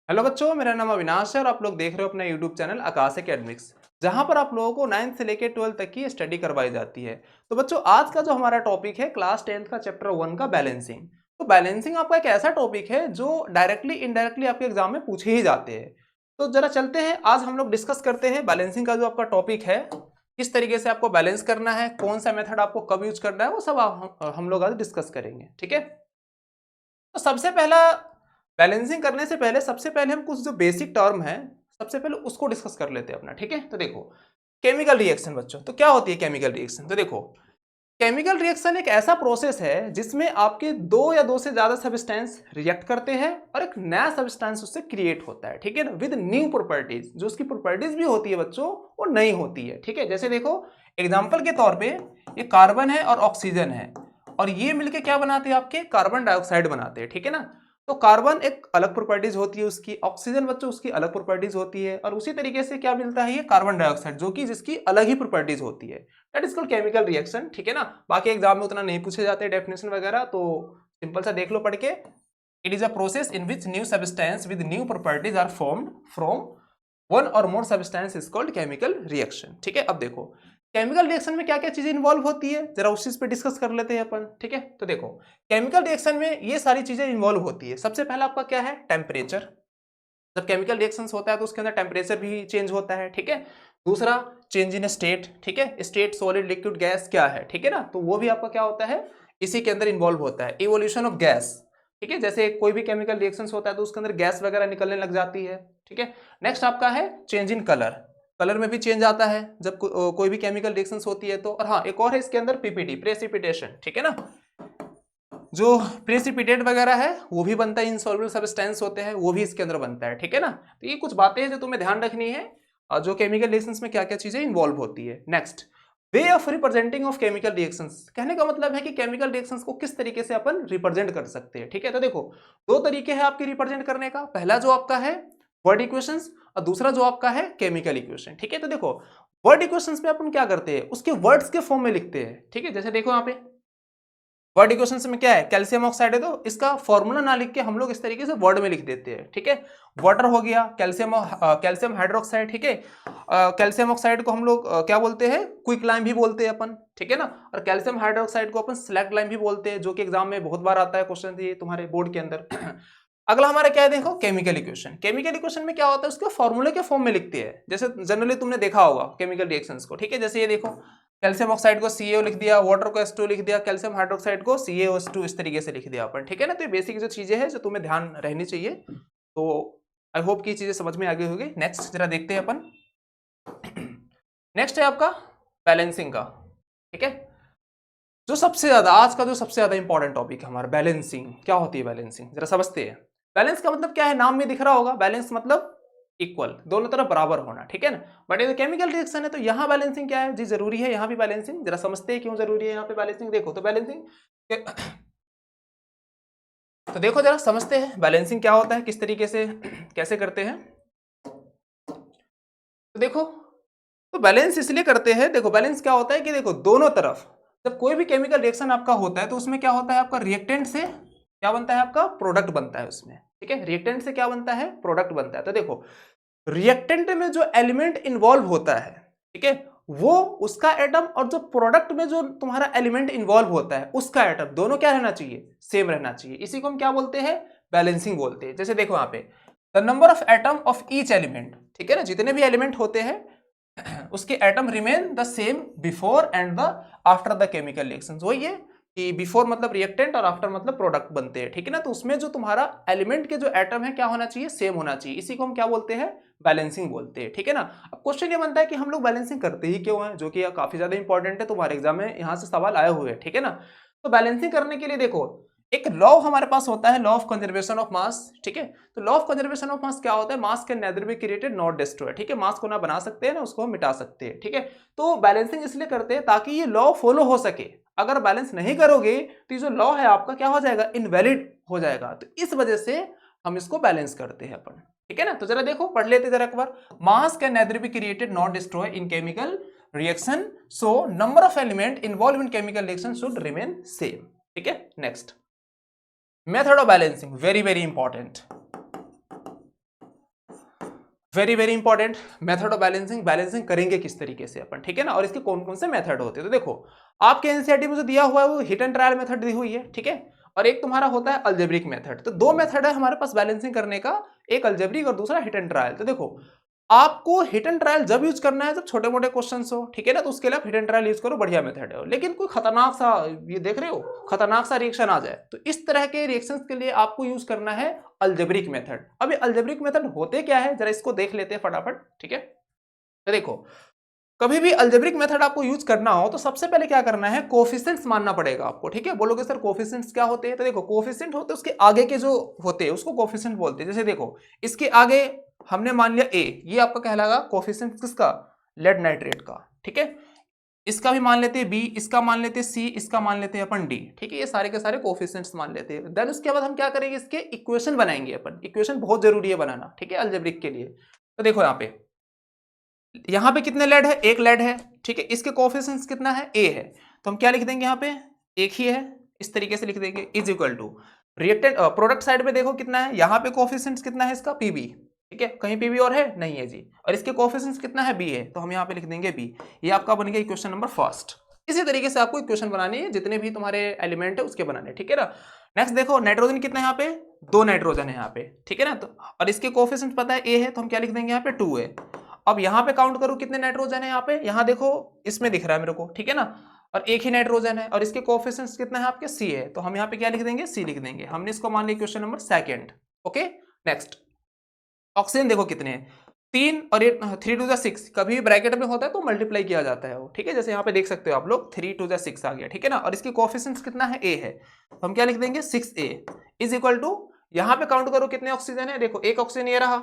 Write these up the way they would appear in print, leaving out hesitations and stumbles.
Hello बच्चों, मेरा नाम अविनाश है और आप लोग देख रहे हो अपना यूट्यूब चैनल आकाश एकेडमिक्स, जहां पर आप लोगों को 9th से लेकर 12th तक की स्टडी करवाई जाती है। तो बच्चों, आज का जो हमारा टॉपिक है क्लास 10th का चैप्टर 1 का बैलेंसिंग। तो बैलेंसिंग आपका एक ऐसा टॉपिक है जो डायरेक्टली इनडायरेक्टली आपके एग्जाम में पूछे ही जाते हैं। तो जरा चलते हैं, आज हम लोग डिस्कस करते हैं बैलेंसिंग का जो आपका टॉपिक है, किस तरीके से आपको बैलेंस करना है, कौन सा मेथड आपको कब यूज करना है, वो सब हम लोग आज डिस्कस करेंगे। ठीक है, तो सबसे पहला, बैलेंसिंग करने से पहले सबसे पहले हम कुछ जो बेसिक टर्म है सबसे पहले उसको डिस्कस कर लेते हैं अपना। ठीक है, तो देखो केमिकल रिएक्शन बच्चों, तो क्या होती है केमिकल रिएक्शन? तो देखो, केमिकल रिएक्शन एक ऐसा प्रोसेस है जिसमें आपके दो या दो से ज्यादा सब्सटेंस रिएक्ट करते हैं और एक नया सब्सटेंस उससे क्रिएट होता है। ठीक है ना, विद न्यू प्रॉपर्टीज। जो उसकी प्रॉपर्टीज भी होती है बच्चों, वो नई होती है। ठीक है, जैसे देखो एग्जांपल के तौर पे ये कार्बन है और ऑक्सीजन है, और ये मिलके क्या बनाते हैं? आपके कार्बन डाइऑक्साइड बनाते हैं। ठीक है ना, तो कार्बन एक अलग प्रॉपर्टीज होती है उसकी, ऑक्सीजन बच्चों उसकी अलग प्रॉपर्टीज होती है, और उसी तरीके से क्या मिलता है? ये कार्बन डाइऑक्साइड, जो कि जिसकी अलग ही प्रॉपर्टीज होती है। That is called chemical reaction. ठीक है ना, बाकी एग्जाम में उतना नहीं पूछे जाते डेफिनेशन वगैरह, तो सिंपल सा देख लो पढ़ के। It is a process in which new substance with new properties are formed from one or more substance is called chemical reaction. ठीक है, अब देखो केमिकल रिएक्शन में क्या क्या चीजें इन्वॉल्व होती है, जरा उस चीज पे डिस्कस कर लेते हैं अपन। ठीक है, तो देखो केमिकल रिएक्शन में ये सारी चीजें इन्वॉल्व होती है। सबसे पहला आपका क्या है? टेम्परेचर। जब केमिकल रिएक्शंस होता है तो उसके अंदर टेम्परेचर भी चेंज होता है। ठीक है, दूसरा चेंज इन स्टेट। ठीक है, स्टेट सॉलिड लिक्विड गैस क्या है, ठीक है ना, तो वो भी आपका क्या होता है? इसी के अंदर इन्वॉल्व होता है। इवोल्यूशन ऑफ गैस, ठीक है, जैसे कोई भी केमिकल रिएक्शंस होता है तो उसके अंदर गैस वगैरह निकलने लग जाती है। ठीक है, नेक्स्ट आपका है चेंज इन कलर। कलर में भी चेंज आता है जब कोई भी केमिकल रिएक्शंस होती है तो। और हाँ, एक और है इसके अंदर पीपीटी, प्रेसिपिटेशन। ठीक है ना, जो प्रेसिपिटेट वगैरह है वो भी बनता है, इनसॉल्युबल सब्सटेंस होते हैं वो भी इसके अंदर बनता है। ठीक है ना, तो ये कुछ बातें हैं जो तुम्हें ध्यान रखनी है, जो केमिकल रिएक्शंस में क्या क्या चीजें इन्वॉल्व होती है। Next, way of representing of chemical reactions. कहने का मतलब है कि केमिकल रिएक्शंस को किस तरीके से अपन रिप्रेजेंट कर सकते हैं। ठीक है, तो देखो दो तरीके हैं आपके रिप्रेजेंट करने का। पहला जो आपका है वर्ड इक्वेशंस, और दूसरा जो आपका है केमिकल इक्वेशन। ठीक है, तो देखो वर्ड इक्वेशंस में अपन क्या करते हैं? उसके वर्ड्स के फॉर्म में लिखते हैं। ठीक है, जैसे देखो यहाँ पे वर्ड इक्वेशन में क्या है? कैल्शियम ऑक्साइड है, तो इसका फॉर्मूला ना लिख के हम लोग इस तरीके से वर्ड में लिख देते हैं। ठीक है, वाटर हो गया, कैल्शियम हाइड्रोक्साइड। ठीक है, कैल्शियम ऑक्साइड को हम लोग क्या बोलते हैं? क्विक लाइम भी बोलते हैं अपन। ठीक है ना, और कैल्शियम हाइड्रोक्साइड को अपन स्लैक लाइम भी बोलते हैं, जो कि एग्जाम में बहुत बार आता है क्वेश्चन ये तुम्हारे बोर्ड के अंदर। अगला हमारा क्या है? देखो केमिकल इक्वेशन। केमिकल इक्वेशन में क्या होता है? उसके फॉर्मूले के फॉर्म में लिखते हैं, जैसे जनरली तुमने देखा होगा केमिकल रिएक्शंस को। ठीक है, जैसे ये देखो कैल्शियम ऑक्साइड को CaO लिख दिया, वाटर को H2 लिख दिया, कैल्शियम हाइड्रोक्साइड को CaOH2, इस तरीके से लिख दिया अपन। ठीक है ना, तो ये बेसिक जो चीजें हैं जो तुम्हें ध्यान रहनी चाहिए। तो आई होप कि चीजें समझ में आ गई होगी। नेक्स्ट जरा देखते हैं अपन। नेक्स्ट है आपका बैलेंसिंग का। ठीक है, जो सबसे ज्यादा आज का जो सबसे ज्यादा इंपॉर्टेंट टॉपिक है हमारा, बैलेंसिंग। क्या होती है बैलेंसिंग, जरा समझते हैं। बैलेंस का मतलब क्या है? नाम में दिख रहा होगा, बैलेंस मतलब इक्वल, दोनों तरफ बराबर होना। ठीक है ना, बट ये केमिकल रिएक्शन है तो यहाँ बैलेंसिंग क्या है जी? जरूरी है यहाँ भी बैलेंसिंग। जरा समझते हैं क्यों जरूरी है यहाँ पे बैलेंसिंग। देखो तो बैलेंसिंग तो देखो जरा समझते हैं बैलेंसिंग क्या होता है, किस तरीके से कैसे करते हैं। तो देखो, तो बैलेंस इसलिए करते हैं। देखो बैलेंस क्या होता है कि देखो दोनों तरफ जब कोई भी केमिकल रिएक्शन आपका होता है तो उसमें क्या होता है? आपका रिएक्टेंट से क्या बनता है? आपका प्रोडक्ट बनता है उसमें। ठीक है, रिएक्टेंट से क्या बनता है? प्रोडक्ट बनता है। तो देखो रिएक्टेंट में जो एलिमेंट इन्वॉल्व होता है, ठीक है, वो उसका एटम, और जो प्रोडक्ट में जो तुम्हारा एलिमेंट इन्वॉल्व होता है उसका एटम, दोनों क्या रहना चाहिए? सेम रहना चाहिए। इसी को हम क्या बोलते हैं? बैलेंसिंग बोलते हैं। जैसे देखो यहाँ पे the number of atom of each element, ठीक है ना, जितने भी एलिमेंट होते हैं उसके atom remain the same before and the after the chemical reaction. वही है कि बिफोर मतलब रिएक्टेंट और आफ्टर मतलब प्रोडक्ट बनते हैं। ठीक है ना, तो उसमें जो तुम्हारा एलिमेंट के जो एटम है क्या होना चाहिए? सेम होना चाहिए। इसी को हम क्या बोलते हैं? बैलेंसिंग बोलते हैं। ठीक है ना, अब क्वेश्चन ये बनता है कि हम लोग बैलेंसिंग करते ही क्यों हैं, जो कि काफी ज्यादा इंपॉर्टेंट है, तुम्हारे एग्जाम में यहाँ से सवाल आए हुए हैं। ठीक है ना, तो बैलेंसिंग करने के लिए देखो एक लॉ हमारे पास होता है, law of conservation of mass. ठीक है, तो law of conservation of mass क्या होता है? मास can neither be created not destroy. ठीक है, मास को ना बना सकते हैं ना उसको हम मिटा सकते हैं। ठीक है, तो बैलेंसिंग इसलिए करते हैं ताकि ये लॉ फॉलो हो सके। अगर बैलेंस नहीं करोगे तो ये जो लॉ है आपका क्या हो जाएगा? इनवैलिड हो जाएगा। तो इस वजह से हम इसको बैलेंस करते हैं अपन। ठीक है ना, तो जरा देखो पढ़ लेते जरा एक बार। Mass can neither be created not destroy in chemical reaction, so number of element involve in chemical reaction should remain same. ठीक है, next method of balancing, very very important. Very very important method of balancing, balancing करेंगे किस तरीके से अपन, ठीक है ना, और इसके कौन कौन से मेथड होते हैं। तो देखो आपके एनसीईआरटी में जो दिया हुआ है वो हिट एंड ट्रायल मेथड दी हुई है, ठीक है, और एक तुम्हारा होता है अलजेब्रिक मेथड। तो दो मेथड है हमारे पास बैलेंसिंग करने का, एक अलजेब्रिक और दूसरा हिट एंड ट्रायल। तो देखो आपको हिट एंड ट्रायल जब यूज करना है जब छोटे मोटे क्वेश्चन हो, ठीक है ना, तो उसके लिए आप हिट एंड ट्रायल यूज करो, बढ़िया मेथड है। लेकिन कोई खतरनाक सा, ये देख रहे हो, खतरनाक सा रिएक्शन आ जाए तो इस तरह के रिएक्शंस के लिए आपको यूज करना है अलजेब्रिक मेथड। अब ये अलजेब्रिक मेथड होते क्या है जरा इसको देख लेते हैं फटाफट, ठीक है। तो देखो कभी भी अलजेब्रिक मेथड आपको यूज करना हो तो सबसे पहले क्या करना है, कोफिशिएंट्स मानना पड़ेगा आपको, ठीक है। बोलोगे सर कोफिशिएंट्स क्या होते हैं, तो देखो कोफिशिएंट होते हैं उसके आगे के जो होते हैं उसको कोफिशिएंट बोलते हैं। जैसे देखो इसके आगे हमने मान लिया ए, ये आपका कहलाएगा कोफिशिएंट किसका, लेड नाइट्रेट का, ठीक है। इसका भी मान लेते हैं बी, इसका मान लेते हैं सी, इसका मान लेते हैं अपन डी, ठीक है। ये सारे के सारे कोफिशिएंट्स मान लेते हैं। देन उसके बाद हम क्या करेंगे, इसके इक्वेशन बनाएंगे अपन। इक्वेशन बहुत जरूरी है बनाना, ठीक है, अलजेब्रिक के लिए। तो देखो यहाँ पे कितने लेड है, एक लेड है, ठीक है। इसके कोफिशिएंट्स कितना है, ए है, तो हम क्या लिख देंगे यहाँ पे, एक ही है, इस तरीके से लिख देंगे, is equal to reactant product side पे देखो कितना है, यहाँ पे कोफिशिएंट्स कितना है इसका, पीबी, ठीक है, कहीं पीबी और है नहीं है जी, और इसके कोफिशिएंट्स कितना है, बी है, तो हम यहाँ पे लिख देंगे बी। ये आपका बन गया इक्वेशन नंबर फर्स्ट। इसी तरीके से आपको इक्वेशन बनानी है, जितने भी तुम्हारे एलिमेंट है उसके बनाने, ठीक है ना। नेक्स्ट देखो नाइट्रोजन कितना है यहाँ पे, 2 नाइट्रोजन है यहाँ पे, ठीक है ना, तो और इसके कोफिशिएंट्स पता है ए है, तो हम क्या लिख देंगे यहाँ पे 2 है। अब यहाँ पे काउंट करो कितने नाइट्रोजन है यहाँ पे, यहाँ देखो इसमें दिख रहा है मेरे को, ठीक है ना, और एक ही नाइट्रोजन है, और इसके कोफिशिएंट्स कितना है आपके, सी है, तो हम यहाँ पे क्या लिख देंगे, सी लिख देंगे। हमने इसको मान लिया question number second, okay. Next oxygen देखो कितने हैं, 3 और ये 3 2 6, कभी ब्रैकेट में होता है तो मल्टीप्लाई किया जाता है वो, ठीक है। जैसे यहाँ पे देख सकते हो आप लोग 3 2 6 आ गया, ठीक है ना, और इसके कोफिशिएंट्स कितना है, ए है, तो हम क्या लिख देंगे 6a इज इक्वल टू, यहाँ पे काउंट करो कितने ऑक्सीजन है, देखो एक ऑक्सीजन ये रहा,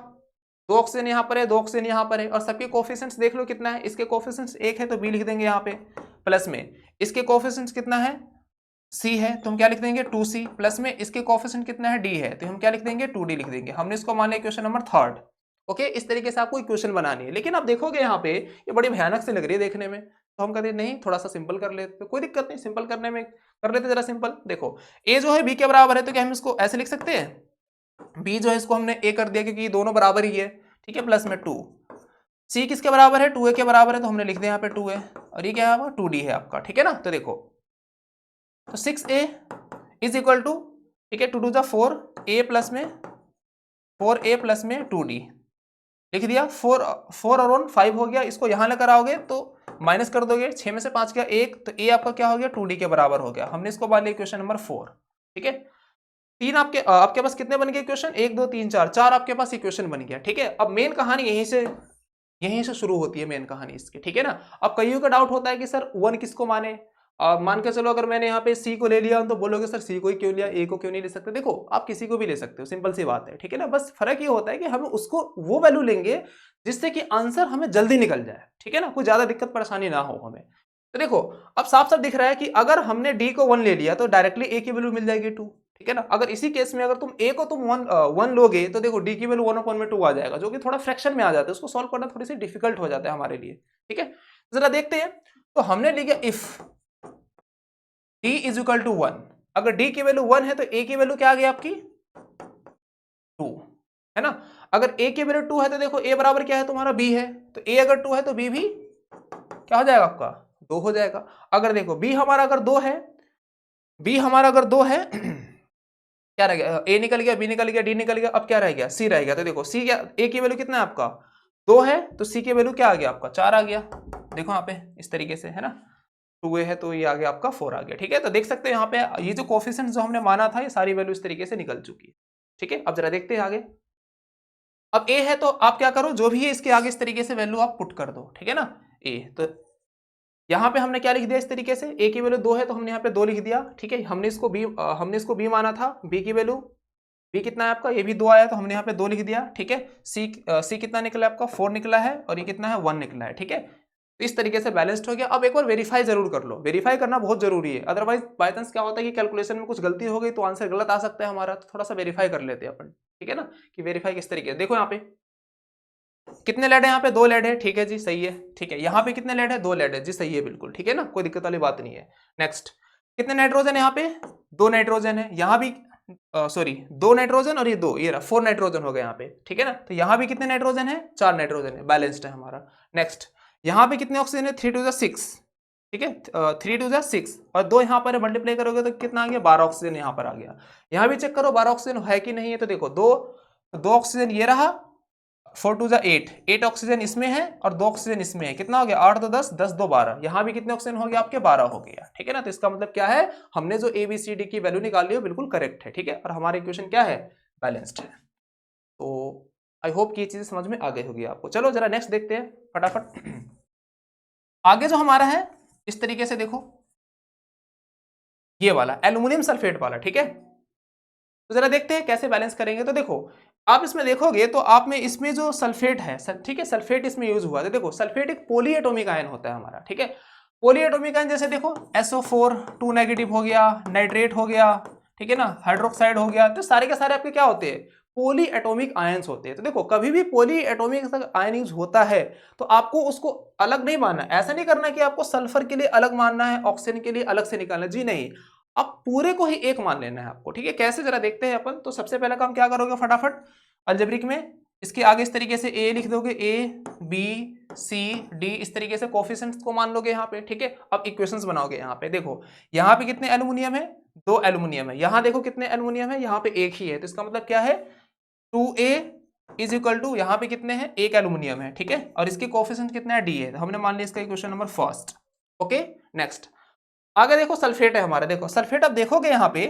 2 ऑक्सीजन यहाँ पर है, 2 ऑक्सीजन यहाँ पर है, और सबके कोफिशिएंट्स देख लो कितना है, इसके कोफिशिएंट्स 1 है तो बी लिख देंगे यहाँ पे, प्लस में इसके कोफिशिएंट्स कितना है, सी है, तो हम क्या लिख देंगे 2c, प्लस में इसके कोफिशिएंट कितना है, डी है, तो हम क्या लिख देंगे 2d लिख देंगे। हमने इसको मान लिया क्वेश्चन नंबर थर्ड, ओके। इस तरीके से आपको इक्वेशन बनानी है। लेकिन आप देखोगे यहाँ पे ये बड़ी भयानक से लग रही है देखने में, तो हम कहते हैं नहीं थोड़ा सा सिंपल कर लेते, तो कोई दिक्कत नहीं, सिंपल करने में कर लेते जरा सिंपल। देखो ए जो है बी के बराबर है, तो क्या हम इसको ऐसे लिख सकते हैं, बी जो है इसको हमने ए कर दिया क्योंकि ये दोनों बराबर ही है, ठीक है, प्लस में 2, सी किसके बराबर है, 2a के बराबर है, तो हमने लिख दिया यहाँ पे 2a, और ये क्या है 2d है आपका, ठीक है ना। तो देखो तो 6a इज इक्वल टू, ठीक है, 2 2 4, a प्लस में 4a प्लस में 2d लिख दिया, 4 और 1 5 हो गया, इसको यहां लेकर आओगे तो माइनस कर दोगे, 6 में से 5 गया 1, तो a आपका क्या हो गया 2d के बराबर हो गया। हमने इसको मान लिया क्वेश्चन नंबर 4, ठीक है। 3 आपके पास कितने बन गए क्वेश्चन, 1 2 3 4 आपके पास इक्वेशन बन गया, ठीक है। अब मेन कहानी यहीं से शुरू होती है, मेन कहानी इसकी, ठीक है ना। अब कईयों का डाउट होता है कि सर 1 किसको माने, मान के चलो अगर मैंने यहाँ पे सी को ले लिया तो बोलोगे सर सी को ही क्यों लिया, ए को क्यों नहीं ले सकते। देखो आप किसी को भी ले सकते हो, सिंपल सी बात है, ठीक है ना। बस फर्क ये होता है कि हम उसको वो वैल्यू लेंगे जिससे कि आंसर हमें जल्दी निकल जाए, ठीक है ना, कोई ज्यादा दिक्कत परेशानी ना हो हमें। तो देखो अब साफ साफ दिख रहा है कि अगर हमने डी को 1 ले लिया तो डायरेक्टली ए की वैल्यू मिल जाएगी 2, ठीक है ना। अगर इसी केस में अगर तुम ए को तुम 1 लोगे तो देखो डी की वैल्यू 1/2 आ जाएगा, जो कि थोड़ा फ्रैक्शन में आ जाता है, उसको सॉल्व करना थोड़ी सी डिफिकल्ट हो जाता है हमारे लिए, ठीक है। जरा देखते हैं, तो हमने लिखा if d is equal to 1, अगर d की वैल्यू 1 है तो a की वैल्यू क्या आ गई आपकी 2, है ना। अगर a की वैल्यू 2 है तो देखो a बराबर क्या है तुम्हारा b है, तो a अगर 2 है तो b भी क्या हो जाएगा आपका 2 हो जाएगा। अगर देखो b हमारा अगर 2 है, b हमारा अगर 2 है क्या रह गया, a निकल गया, b निकल गया, d निकल गया, अब क्या रह गया c रह गया। तो देखो c क्या, a की वैल्यू कितना है आपका 2 है, तो c की वैल्यू क्या आ गया आपका 4 आ गया। देखो यहाँ पे इस तरीके से, है ना, 2a है तो ये आ गया आपका 4 आ गया, ठीक है। तो देख सकते हैं यहाँ पे ये जो कोफिशिएंट जो हमने माना था ये सारी वैल्यू इस तरीके से निकल चुकी है, ठीक है। अब जरा देखते हैं आगे। अब a है तो आप क्या करो, जो भी है इसके आगे इस तरीके से वैल्यू आप पुट कर दो, ठीक है ना। a तो यहाँ पे हमने क्या लिख दिया इस तरीके से, a की वैल्यू 2 है तो हमने यहाँ पे 2 लिख दिया, ठीक है। हमने इसको b माना था, b की वैल्यू b कितना है आपका, ये भी 2 आया तो हमने यहाँ पे 2 लिख दिया, ठीक है। c कितना निकला आपका 4 निकला है, और ये कितना है 1 निकला है, ठीक है। तो इस तरीके से बैलेंस्ड हो गया। अब एक बार वेरीफाई जरूर कर लो, वेरीफाई करना बहुत जरूरी है, अदरवाइज बाय चांस क्या होता है कि कैलकुलेशन में कुछ गलती हो गई तो आंसर गलत आ सकता है हमारा, तो थोड़ा सा वेरीफाई कर लेते हैं अपन, ठीक है ना, कि वेरीफाई किस तरीके से। देखो यहाँ पे कितने लेड है, यहाँ पे 2 लेड है, ठीक है जी सही है, ठीक है। यहाँ पे कितने लेड है, 2 लेड है जी सही है बिल्कुल, ठीक है ना, कोई दिक्कत वाली बात नहीं है। नेक्स्ट कितने नाइट्रोजन है, यहाँ पे 2 नाइट्रोजन है, यहाँ भी सॉरी 2 नाइट्रोजन और ये 2, ये रहा 4 नाइट्रोजन हो गए यहाँ पे, ठीक है ना। तो यहाँ भी कितने नाइट्रोजन है, 4 नाइट्रोजन है, बैलेंस्ड है हमारा। नेक्स्ट यहाँ पे कितने ऑक्सीजन है, 3 टू 6, ठीक है, 3 टू 6 और 2 यहाँ पर मल्टीप्लाई करोगे तो कितना आ गया, 12 ऑक्सीजन यहाँ पर आ गया। यहाँ भी चेक करो 12 ऑक्सीजन है कि नहीं है, तो देखो 2 ऑक्सीजन ये रहा, 4 टू 8, 8 ऑक्सीजन इसमें है और 2 ऑक्सीजन इसमें है, कितना हो गया 8 2 10, 10 2 12, यहाँ भी कितने ऑक्सीजन हो गया आपके 12 हो गया, ठीक है ना। तो इसका मतलब क्या है, हमने जो ABCD की वैल्यू निकाली है बिल्कुल करेक्ट है, ठीक है, और हमारा इक्वेशन क्या है, बैलेंस्ड है। तो आई होप कि ये चीजें समझ में आ गई होगी आपको। चलो जरा नेक्स्ट देखते हैं फटाफट। आगे जो हमारा है इस तरीके से देखो, ये वाला एल्युमिनियम सल्फेट वाला, ठीक है। तो जरा देखते हैं कैसे बैलेंस करेंगे। तो देखो आप इसमें देखोगे तो आप में इसमें जो सल्फेट है, ठीक है, सल्फेट इसमें यूज हुआ है। तो देखो सल्फेट एक पॉलीएटॉमिक आयन होता है हमारा, ठीक है। पॉलीएटॉमिक आयन जैसे देखो SO4 2 नेगेटिव हो गया, नाइट्रेट हो गया, ठीक है ना, हाइड्रोक्साइड हो गया, तो सारे के सारे आपके क्या होते हैं, पॉली एटॉमिक आयन्स होते हैं। तो देखो कभी भी पॉली एटॉमिक आयन यूज होता है तो आपको उसको अलग नहीं मानना, ऐसा नहीं करना कि आपको सल्फर के लिए अलग मानना है, ऑक्सीजन के लिए अलग से निकालना, जी नहीं, अब पूरे को ही एक मान लेना है आपको, ठीक है। कैसे जरा देखते हैं अपन। तो सबसे पहला काम क्या करोगे फटाफट, अलजेब्रिक में इसके आगे इस तरीके से ए लिख दोगे, ABCD इस तरीके से कोफिशिएंट्स को मान लोगे यहाँ पे, ठीक है। अब इक्वेशंस बनाओगे यहाँ पे, देखो यहाँ पे कितने एल्युमिनियम है, 2 एल्युमिनियम है, यहाँ देखो कितने एल्युमिनियम है, यहाँ पे एक ही है, तो इसका मतलब क्या है 2A इज इक्वल टू यहाँ पे कितने हैं, एक एल्युमिनियम है, ठीक है, और इसके कोफिशिएंट कितना है, D है, तो हमने मान लिया इसका equation number first. Okay next आगे देखो सल्फेट है हमारा, देखो सल्फेट आप देखोगे यहाँ पे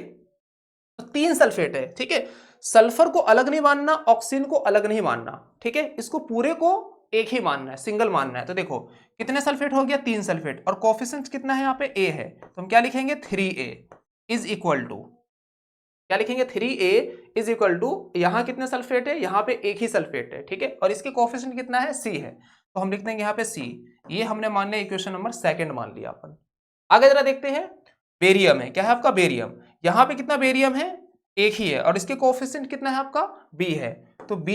तो 3 सल्फेट है, ठीक है। सल्फर को अलग नहीं मानना, ऑक्सीजन को अलग नहीं मानना, ठीक है, इसको पूरे को एक ही मानना है, सिंगल मानना है। तो देखो कितने सल्फेट हो गया, 3 सल्फेट, और कोफिशिएंट कितना है यहाँ पे, A है, तो हम क्या लिखेंगे 3A इज इक्वल टू, क्या लिखेंगे 3A इज इक्वल टू, यहाँ कितने सल्फेट है, यहाँ पे एक ही सल्फेट है, ठीक है, और इसके कोफिशिएंट कितना है, C है, तो हम लिख देंगे यहाँ पे C। ये हमने मान लिया इक्वेशन नंबर सेकंड मान लिया अपन। आगे जरा देखते हैं, बेरियम है, क्या है आपका बेरियम, यहाँ पे कितना बेरियम है, एक ही है, और इसके कोफिशिएंट कितना है आपका, B है, तो B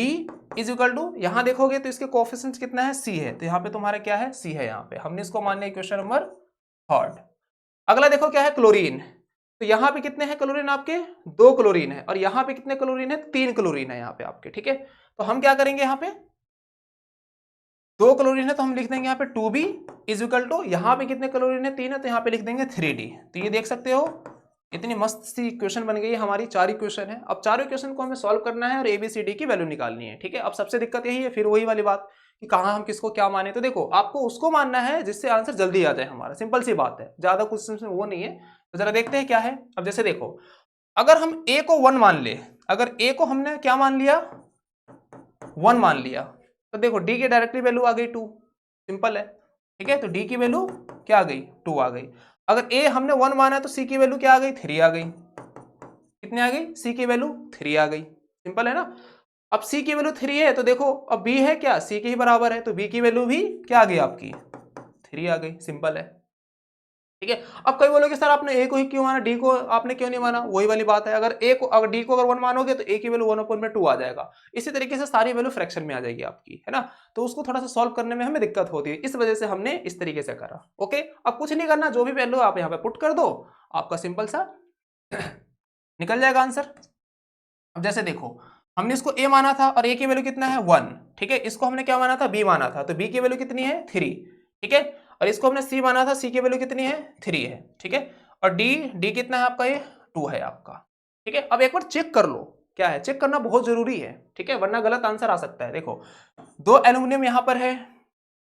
इज इक्वल टू, यहाँ देखोगे तो इसके कोफिशिएंट कितना है, C है, तो यहाँ पे तुम्हारा क्या है, C है, यहाँ पे हमने इसको मान लिया इक्वेशन नंबर थर्ड। अगला देखो क्या है, क्लोरीन, तो यहाँ पे कितने हैं क्लोरीन आपके, 2 क्लोरीन है, और यहाँ पे कितने क्लोरीन है, 3 क्लोरीन है यहाँ पे आपके, ठीक है। तो हम क्या करेंगे, यहाँ पे 2 क्लोरीन है तो हम लिख देंगे यहाँ पे 2B इज इक्वल टू, यहाँ पे कितने क्लोरीन है, 3 है, तो यहाँ पे लिख देंगे 3D। तो ये देख सकते हो इतनी मस्त सी इक्वेशन बन गई है हमारी, 4 इक्वेशन है। अब चारों इक्वेशन को हमें सॉल्व करना है और ABCD की वैल्यू निकालनी है, ठीक है। अब सबसे दिक्कत यही है, फिर वही वाली बात कि कहाँ हम किसको क्या माने। तो देखो आपको उसको मानना है जिससे आंसर जल्दी आ जाए हमारा, सिंपल सी बात है, ज्यादा कुछ इसमें वो नहीं है। तो जरा देखते हैं क्या है। अब जैसे देखो अगर हम A को 1 मान ले, अगर A को हमने क्या मान लिया, 1 मान लिया, तो देखो D की डायरेक्टली वैल्यू आ गई 2, सिंपल है, ठीक है। तो D की वैल्यू क्या आ गई, 2 आ गई। अगर A हमने 1 माना तो C की वैल्यू क्या आ गई, 3 आ गई, कितनी आ गई, C की वैल्यू 3 आ गई, सिंपल है ना। अब C की वैल्यू 3 है तो देखो अब B है क्या, C के ही बराबर है, तो B की वैल्यू भी क्या आ गई आपकी, 3 आ गई, सिंपल है, ठीक है। अब कई बोलोगे सर आपने A को ही क्यों माना, D को आपने क्यों नहीं माना, वही वाली बात है, अगर D को अगर 1 मानोगे तो A की वैल्यू 1/2 आ जाएगा। इसी तरीके से सारी वैल्यू फ्रैक्शन में आ जाएगी आपकी, है ना। तो उसको थोड़ा सा सॉल्व करने में हमें दिक्कत होती है, इस वजह से हमने इस तरीके से करा। ओके अब कुछ नहीं करना, जो भी वैल्यू आप यहाँ पे पुट कर दो, आपका सिंपल सा निकल जाएगा आंसर। अब जैसे देखो हमने इसको A माना था और A की वैल्यू कितना है 1, ठीक है। इसको हमने क्या माना था, B माना था, तो B की वैल्यू कितनी है 3, ठीक है। और इसको हमने C माना था, C की वैल्यू कितनी है 3 है, ठीक है। और D कितना है आपका, ये 2 है आपका, ठीक है। अब एक बार चेक कर लो, क्या है, चेक करना बहुत जरूरी है, ठीक है, वरना गलत आंसर आ सकता है। देखो 2 एल्यूमिनियम यहाँ पर है,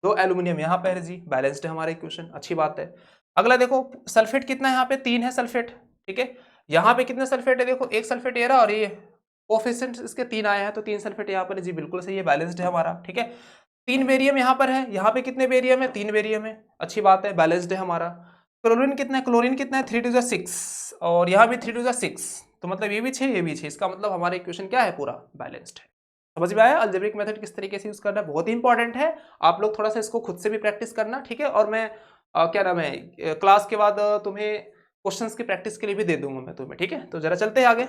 2 एल्यूमिनियम यहाँ पर है जी, बैलेंस्ड है हमारा इक्वेशन, अच्छी बात है। अगला देखो सल्फेट कितना है यहाँ पे, 3 है सल्फेट, ठीक है। यहाँ पे कितने सल्फेट है, देखो एक सल्फेट ये रहा और ये कोफिशिएंट इसके 3 आए हैं, तो 3 सल्फेट यहाँ पर जी, बिल्कुल सही है, बैलेंस्ड है हमारा, ठीक है। 3 बेरियम यहाँ पर है, यहाँ पे कितने बेरियम है, 3 बेरियम है, अच्छी बात है, बैलेंस्ड है हमारा। क्लोरीन कितना है, क्लोरीन कितना है 3 टू 6, और यहाँ भी 3 टू 6, तो मतलब ये भी 6 ये भी 6, इसका मतलब हमारा इक्वेशन क्या है, पूरा बैलेंस्ड है। समझ में आया अलजेब्रिक मेथड किस तरीके से यूज करना है, बहुत ही इंपॉर्टेंट है। आप लोग थोड़ा सा इसको खुद से भी प्रैक्टिस करना, ठीक है। और मैं क्या नाम है क्लास के बाद तुम्हें क्वेश्चंस की प्रैक्टिस के लिए भी दे दूंगा मैं तुम्हें, ठीक है। तो जरा चलते हैं आगे।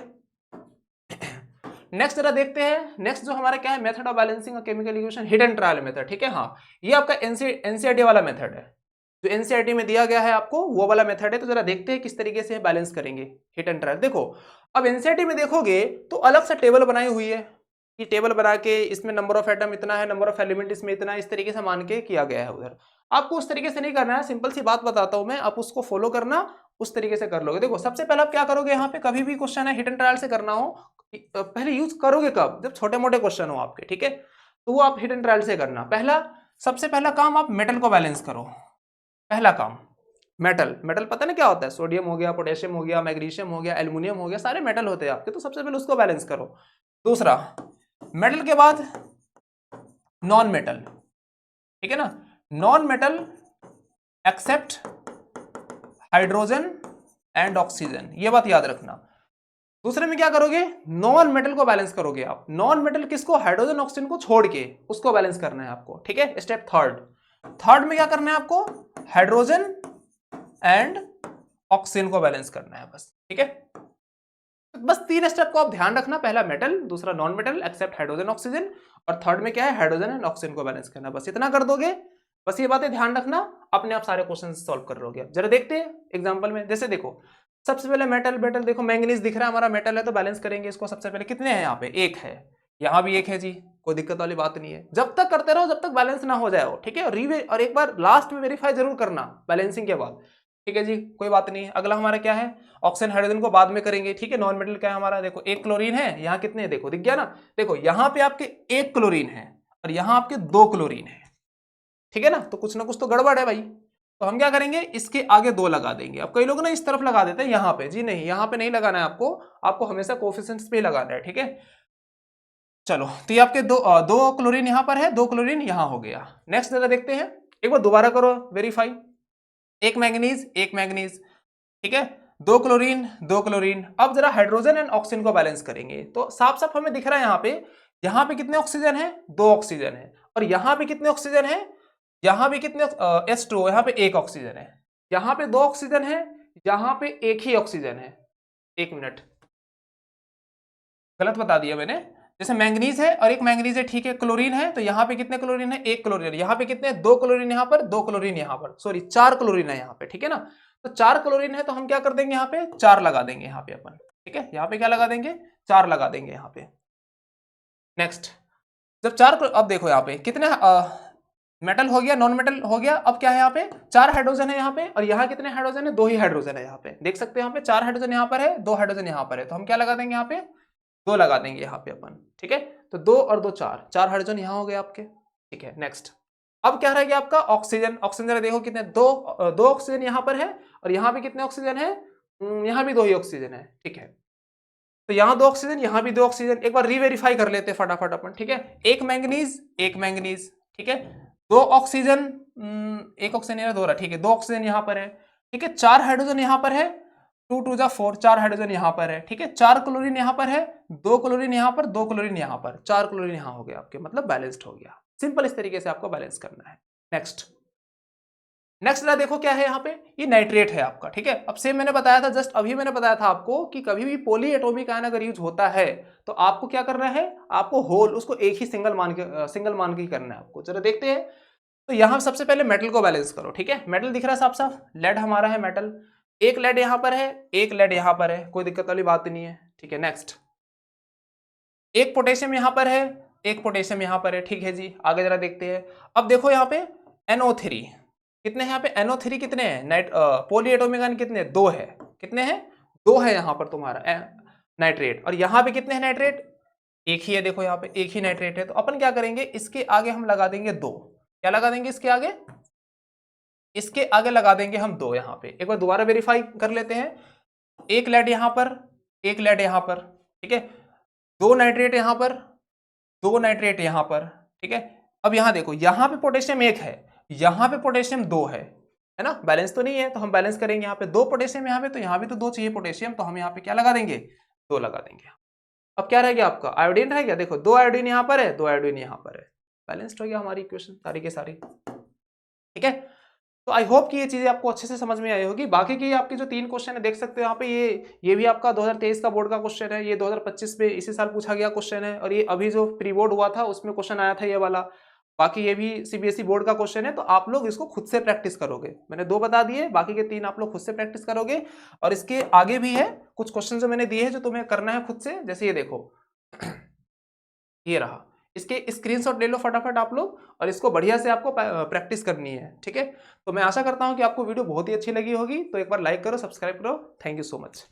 नेक्स्ट जरा देखते हैं, नेक्स्ट जो हमारा क्या है, method of balancing chemical equation, hidden trial method, ठीक है। हाँ ये आपका एनसीईआरटी वाला मेथड है, जो एनसीईआरटी में दिया गया है आपको वो वाला मेथड है। तो जरा देखते हैं किस तरीके से बैलेंस करेंगे हिट एंड ट्रायल। देखो अब एनसीईआरटी में देखोगे तो अलग से टेबल बनाई हुई है कि टेबल बना के इसमें नंबर ऑफ एटम इतना है, नंबर ऑफ एलिमेंट इसमें इतना है, इस तरीके से मान के किया गया है उधर। आपको उस तरीके से नहीं करना है, सिंपल सी बात बताता हूं मैं, आप उसको फॉलो करना, उस तरीके से कर लोगे। देखो सबसे पहले आप क्या करोगे, यहाँ पे कभी भी क्वेश्चन है हिट एंड ट्रायल से करना हो, पहले यूज करोगे कब, जब छोटे मोटे क्वेश्चन हो आपके, ठीक है, तो वो आप हिट एंड ट्रायल से करना। सबसे पहला काम आप मेटल को बैलेंस करो। पहला काम मेटल पता ना क्या होता है, सोडियम हो गया, पोटेशियम हो गया, मैग्नीशियम हो गया, एल्युमिनियम हो गया, सारे मेटल होते हैं आपके, तो सबसे पहले उसको बैलेंस करो। दूसरा मेटल के बाद नॉन मेटल, ठीक है ना, non metal except hydrogen and oxygen, ये बात याद रखना। दूसरे में क्या करोगे, नॉन मेटल को बैलेंस करोगे आप। नॉन मेटल किसको, हाइड्रोजन ऑक्सीजन को छोड़ के उसको बैलेंस करना है आपको, ठीक है। स्टेप थर्ड में क्या करना है आपको, हाइड्रोजन एंड ऑक्सीजन को बैलेंस करना है बस, ठीक है। बस 3 स्टेप को आप ध्यान रखना, पहला मेटल, दूसरा non metal except hydrogen oxygen, और थर्ड में क्या है, हाइड्रोजन एंड ऑक्सीजन को बैलेंस करना। बस इतना कर दोगे, बस ये बातें ध्यान रखना, अपने आप सारे क्वेश्चन सॉल्व कर लोगे। जरा देखते हैं एग्जांपल में, जैसे देखो सबसे पहले मेटल देखो मैंगनीज दिख रहा है हमारा, मेटल है तो बैलेंस करेंगे इसको। सबसे पहले कितने हैं यहाँ पे, 1 है, यहाँ भी 1 है जी, कोई दिक्कत वाली बात नहीं है। जब तक करते रहो जब तक बैलेंस ना हो जाए हो, ठीक है। और एक बार लास्ट में वेरीफाई जरूर करना बैलेंसिंग के बाद, ठीक है जी, कोई बात नहीं है। अगला हमारा क्या है, ऑक्सीजन हाइड्रोजन को बाद में करेंगे, ठीक है। नॉन मेटल क्या है हमारा, देखो 1 क्लोरीन है, यहाँ कितने, देखो दिख गया ना, देखो यहाँ पे आपके 1 क्लोरीन है और यहाँ आपके 2 क्लोरीन है, ठीक है ना। तो कुछ ना कुछ तो गड़बड़ है भाई, तो हम क्या करेंगे, इसके आगे 2 लगा देंगे। अब कई लोग ना इस तरफ लगा देते हैं यहाँ पे, जी नहीं, यहाँ पे नहीं लगाना है आपको हमेशा कोएफिशिएंट्स पे लगाना है, ठीक है। चलो तो ये आपके दो क्लोरीन यहाँ पर है, 2 क्लोरीन यहाँ हो गया। नेक्स्ट जरा देखते हैं, एक बार दोबारा करो वेरीफाई, 1 मैंगनीज, ठीक है, 2 क्लोरीन 2 क्लोरीन। अब जरा हाइड्रोजन एंड ऑक्सीजन को बैलेंस करेंगे, तो साफ साफ हमें दिख रहा है यहाँ पे कितने ऑक्सीजन है, 2 ऑक्सीजन है, और यहाँ पे कितने ऑक्सीजन है, यहाँ पे कितने H2O, यहाँ पे 1 ऑक्सीजन है, यहाँ पे 2 ऑक्सीजन है, यहाँ पे 1 ही ऑक्सीजन है। 1 मिनट, गलत बता दिया मैंने, जैसे मैंगनीज है और 1 मैंगनीज है, ठीक है। क्लोरीन है तो यहाँ पे कितने क्लोरीन है, 1 क्लोरीन, यहाँ पे कितने, 2 क्लोरीन, यहाँ पर 2 क्लोरीन, यहाँ पर सॉरी 4 क्लोरीन है यहाँ पे, ठीक है ना। तो 4 क्लोरीन है तो हम क्या कर देंगे, यहाँ पे 4 लगा देंगे यहाँ पे अपन, ठीक है। यहाँ पे क्या लगा देंगे, 4 लगा देंगे यहाँ पे। नेक्स्ट, जब 4, अब देखो यहाँ पे कितने मेटल हो गया, नॉन मेटल हो गया। अब क्या है, यहाँ पे 4 हाइड्रोजन है यहाँ पे, और यहाँ कितने हाइड्रोजन है, 2 ही हाइड्रोजन है यहाँ पे, देख सकते हैं यहाँ पे 4 हाइड्रोजन यहाँ पर है, 2 हाइड्रोजन यहाँ पर है, तो हम क्या लगा देंगे यहाँ पे, 2 लगा देंगे यहाँ पे अपन, ठीक है। तो 2 और 2 4 हाइड्रोजन यहाँ हो गए आपके, ठीक है। नेक्स्ट, अब क्या रह गया आपका ऑक्सीजन जरा देखो कितने, 2 ऑक्सीजन यहाँ पर है, और यहाँ भी कितने ऑक्सीजन है, यहाँ भी 2 ही ऑक्सीजन है, ठीक है। तो यहाँ 2 ऑक्सीजन, यहाँ भी 2 ऑक्सीजन, एक बार रीवेरीफाई कर लेते हैं फटाफट अपन, ठीक है। 1 मैंगनीज, ठीक है, 2 ऑक्सीजन, 1 ऑक्सीजन 2 रहा, ठीक है, 2 ऑक्सीजन यहाँ पर है, ठीक है। 4 हाइड्रोजन यहाँ पर है, 2 2 जा 4, 4 हाइड्रोजन यहाँ पर है, ठीक है। 4 क्लोरीन यहाँ पर है, 2 क्लोरीन यहाँ पर, 2 क्लोरीन यहाँ पर, 4 क्लोरीन यहाँ हो गया आपके, मतलब बैलेंस्ड हो गया। सिंपल इस तरीके से आपको बैलेंस करना है। नेक्स्ट जरा देखो क्या है यहाँ पे, ये नाइट्रेट है आपका, ठीक है। अब सेम मैंने बताया था, जस्ट अभी मैंने बताया था आपको कि कभी भी पॉली एटॉमिक आयन अगर यूज होता है तो आपको क्या करना है, आपको होल उसको एक ही सिंगल मान के करना है आपको। चलो देखते हैं, तो यहाँ सबसे पहले मेटल को बैलेंस करो, ठीक है। मेटल दिख रहा है साफ साफ, लेड हमारा है मेटल, 1 लेड यहाँ पर है, 1 लेड यहाँ पर है, कोई दिक्कत वाली बात नहीं है, ठीक है। नेक्स्ट, 1 पोटेशियम यहाँ पर है, 1 पोटेशियम यहाँ पर है, ठीक है जी। आगे जरा देखते हैं, अब देखो यहाँ पे NO3 कितने हैं, यहाँ पे NO3 कितने हैं, पॉली एटॉमिक आयन कितने, 2 है, कितने हैं, 2 है यहाँ पर तुम्हारा नाइट्रेट, और यहाँ पे कितने हैं नाइट्रेट, 1 ही है, देखो यहाँ पे 1 ही नाइट्रेट है। तो अपन क्या करेंगे, इसके आगे हम लगा देंगे 2, क्या लगा देंगे इसके आगे लगा देंगे हम 2 यहाँ पे। एक बार दोबारा वेरीफाई कर लेते हैं, 1 लेड यहाँ पर, 1 लेड यहाँ पर, ठीक है, 2 नाइट्रेट यहाँ पर, 2 नाइट्रेट यहाँ पर, ठीक है। अब यहाँ देखो, यहाँ पे पोटेशियम 1 है, यहाँ पे पोटेशियम 2 है ना, बैलेंस तो नहीं है, तो हम बैलेंस करेंगे यहाँ पे 2 पोटेशियम यहाँ पे, तो यहाँ भी तो 2 चाहिए पोटेशियम, तो हम यहाँ पे क्या लगा देंगे, 2 लगा देंगे। अब क्या रह गया आपका, आयोडीन रह गया, देखो 2 आयोडीन यहाँ पर है, 2 आयोडीन यहाँ पर है, बैलेंस्ड हो गया हमारी इक्वेशन सारी के सारी, ठीक है। तो आई होप कि ये चीजें आपको अच्छे से समझ में आई होगी। बाकी की आपकी जो 3 क्वेश्चन है देख सकते हो यहाँ पे, ये भी आपका 2023 का बोर्ड का क्वेश्चन है, ये 2025 में इसी साल पूछा गया क्वेश्चन है, और ये अभी जो प्री बोर्ड हुआ था उसमें क्वेश्चन आया था ये वाला। बाकी ये भी सीबीएसई बोर्ड का क्वेश्चन है, तो आप लोग इसको खुद से प्रैक्टिस करोगे। मैंने 2 बता दिए, बाकी के 3 आप लोग खुद से प्रैक्टिस करोगे। और इसके आगे भी है कुछ क्वेश्चन जो मैंने दिए हैं जो तुम्हें करना है खुद से। जैसे ये देखो ये रहा, इसके स्क्रीनशॉट ले लो फटाफट आप लोग, और इसको बढ़िया से आपको प्रैक्टिस करनी है, ठीक है। तो मैं आशा करता हूं कि आपको वीडियो बहुत ही अच्छी लगी होगी। तो एक बार लाइक करो, सब्सक्राइब करो। Thank you so much.